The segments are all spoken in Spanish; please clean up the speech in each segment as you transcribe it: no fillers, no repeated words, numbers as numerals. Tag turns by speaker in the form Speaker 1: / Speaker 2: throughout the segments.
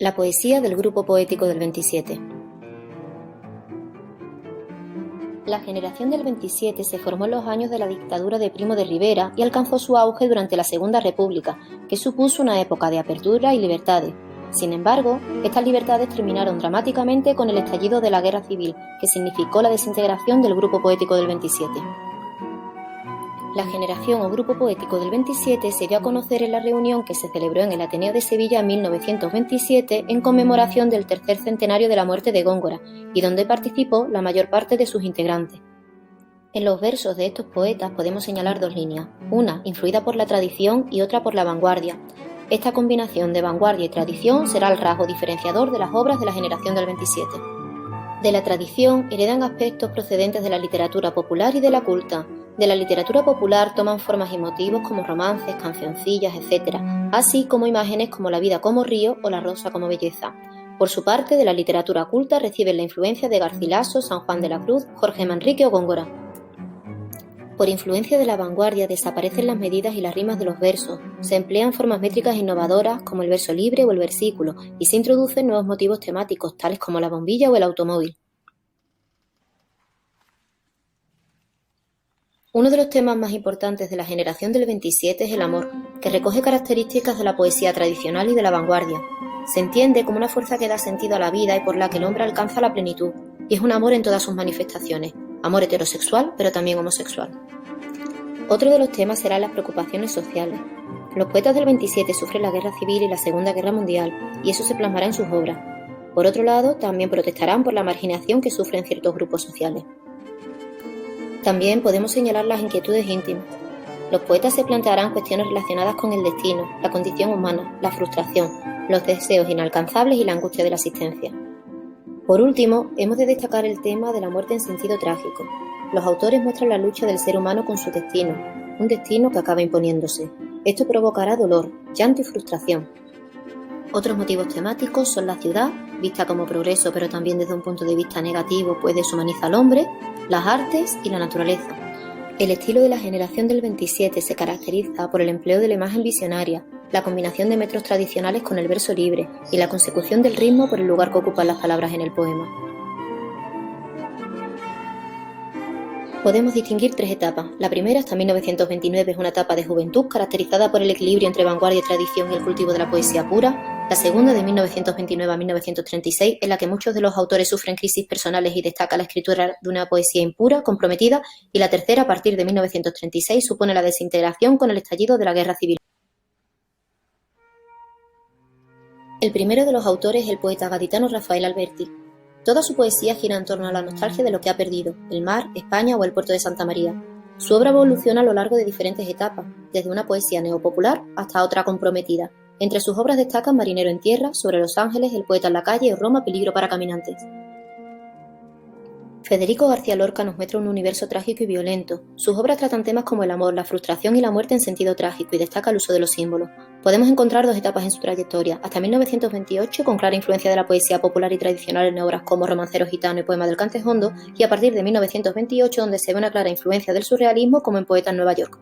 Speaker 1: La poesía del grupo poético del 27. La generación del 27 se formó en los años de la dictadura de Primo de Rivera y alcanzó su auge durante la Segunda República, que supuso una época de apertura y libertades. Sin embargo, estas libertades terminaron dramáticamente con el estallido de la Guerra Civil, que significó la desintegración del grupo poético del 27. La generación o grupo poético del 27 se dio a conocer en la reunión que se celebró en el Ateneo de Sevilla en 1927 en conmemoración del tercer centenario de la muerte de Góngora y donde participó la mayor parte de sus integrantes. En los versos de estos poetas podemos señalar dos líneas, una influida por la tradición y otra por la vanguardia. Esta combinación de vanguardia y tradición será el rasgo diferenciador de las obras de la generación del 27. De la tradición heredan aspectos procedentes de la literatura popular y de la culta. De la literatura popular toman formas y motivos como romances, cancioncillas, etc., así como imágenes como la vida como río o la rosa como belleza. Por su parte, de la literatura culta reciben la influencia de Garcilaso, San Juan de la Cruz, Jorge Manrique o Góngora. Por influencia de la vanguardia desaparecen las medidas y las rimas de los versos, se emplean formas métricas innovadoras como el verso libre o el versículo y se introducen nuevos motivos temáticos tales como la bombilla o el automóvil. Uno de los temas más importantes de la generación del 27 es el amor, que recoge características de la poesía tradicional y de la vanguardia. Se entiende como una fuerza que da sentido a la vida y por la que el hombre alcanza la plenitud, y es un amor en todas sus manifestaciones, amor heterosexual, pero también homosexual. Otro de los temas serán las preocupaciones sociales. Los poetas del 27 sufren la Guerra Civil y la Segunda Guerra Mundial, y eso se plasmará en sus obras. Por otro lado, también protestarán por la marginación que sufren ciertos grupos sociales. También podemos señalar las inquietudes íntimas. Los poetas se plantearán cuestiones relacionadas con el destino, la condición humana, la frustración, los deseos inalcanzables y la angustia de la existencia. Por último, hemos de destacar el tema de la muerte en sentido trágico. Los autores muestran la lucha del ser humano con su destino, un destino que acaba imponiéndose. Esto provocará dolor, llanto y frustración. Otros motivos temáticos son la ciudad, vista como progreso pero también desde un punto de vista negativo, pues deshumaniza al hombre, las artes y la naturaleza. El estilo de la generación del 27 se caracteriza por el empleo de la imagen visionaria, la combinación de metros tradicionales con el verso libre y la consecución del ritmo por el lugar que ocupan las palabras en el poema. Podemos distinguir tres etapas. La primera, hasta 1929, es una etapa de juventud caracterizada por el equilibrio entre vanguardia y tradición y el cultivo de la poesía pura. La segunda, de 1929 a 1936, en la que muchos de los autores sufren crisis personales y destaca la escritura de una poesía impura, comprometida. Y la tercera, a partir de 1936, supone la desintegración con el estallido de la Guerra Civil. El primero de los autores es el poeta gaditano Rafael Alberti. Toda su poesía gira en torno a la nostalgia de lo que ha perdido, el mar, España o el puerto de Santa María. Su obra evoluciona a lo largo de diferentes etapas, desde una poesía neopopular hasta otra comprometida. Entre sus obras destacan Marinero en tierra, Sobre los ángeles, El poeta en la calle y Roma, peligro para caminantes. Federico García Lorca nos muestra un universo trágico y violento. Sus obras tratan temas como el amor, la frustración y la muerte en sentido trágico y destaca el uso de los símbolos. Podemos encontrar dos etapas en su trayectoria, hasta 1928 con clara influencia de la poesía popular y tradicional en obras como Romancero gitano y Poema del Cantejondo, y a partir de 1928 donde se ve una clara influencia del surrealismo como en Poeta en Nueva York.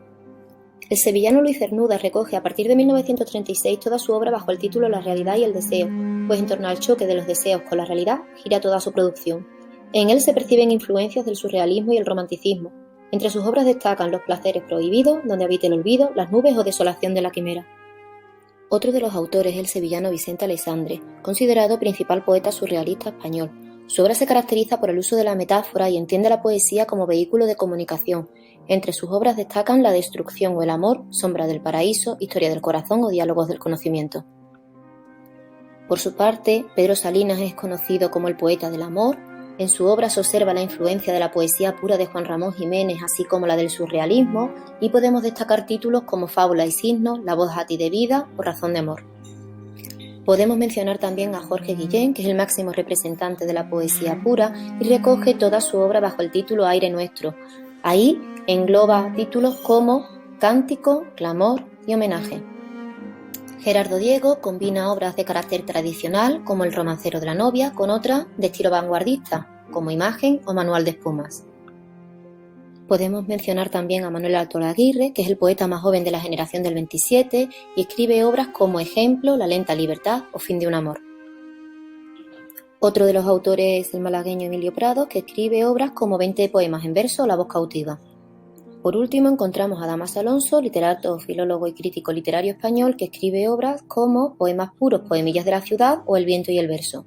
Speaker 1: El sevillano Luis Cernuda recoge a partir de 1936 toda su obra bajo el título La realidad y el deseo, pues en torno al choque de los deseos con la realidad gira toda su producción. En él se perciben influencias del surrealismo y el romanticismo. Entre sus obras destacan Los placeres prohibidos, Donde habita el olvido, Las nubes o Desolación de la quimera. Otro de los autores es el sevillano Vicente Aleixandre, considerado principal poeta surrealista español. Su obra se caracteriza por el uso de la metáfora y entiende la poesía como vehículo de comunicación. Entre sus obras destacan La destrucción o el amor, Sombra del paraíso, Historia del corazón o Diálogos del conocimiento. Por su parte, Pedro Salinas es conocido como el poeta del amor. En su obra se observa la influencia de la poesía pura de Juan Ramón Jiménez, así como la del surrealismo, y podemos destacar títulos como Fábula y signos, La voz a ti de vida o Razón de amor. Podemos mencionar también a Jorge Guillén, que es el máximo representante de la poesía pura y recoge toda su obra bajo el título Aire Nuestro. Ahí engloba títulos como Cántico, Clamor y Homenaje. Gerardo Diego combina obras de carácter tradicional, como El romancero de la novia, con otras de estilo vanguardista, como Imagen o Manual de espumas. Podemos mencionar también a Manuel Alto Aguirre, que es el poeta más joven de la generación del 27 y escribe obras como Ejemplo, La lenta libertad o Fin de un amor. Otro de los autores es el malagueño Emilio Prado, que escribe obras como 20 poemas en verso o La voz cautiva. Por último encontramos a Damas Alonso, literato, filólogo y crítico literario español, que escribe obras como Poemas puros, Poemillas de la ciudad o El viento y el verso.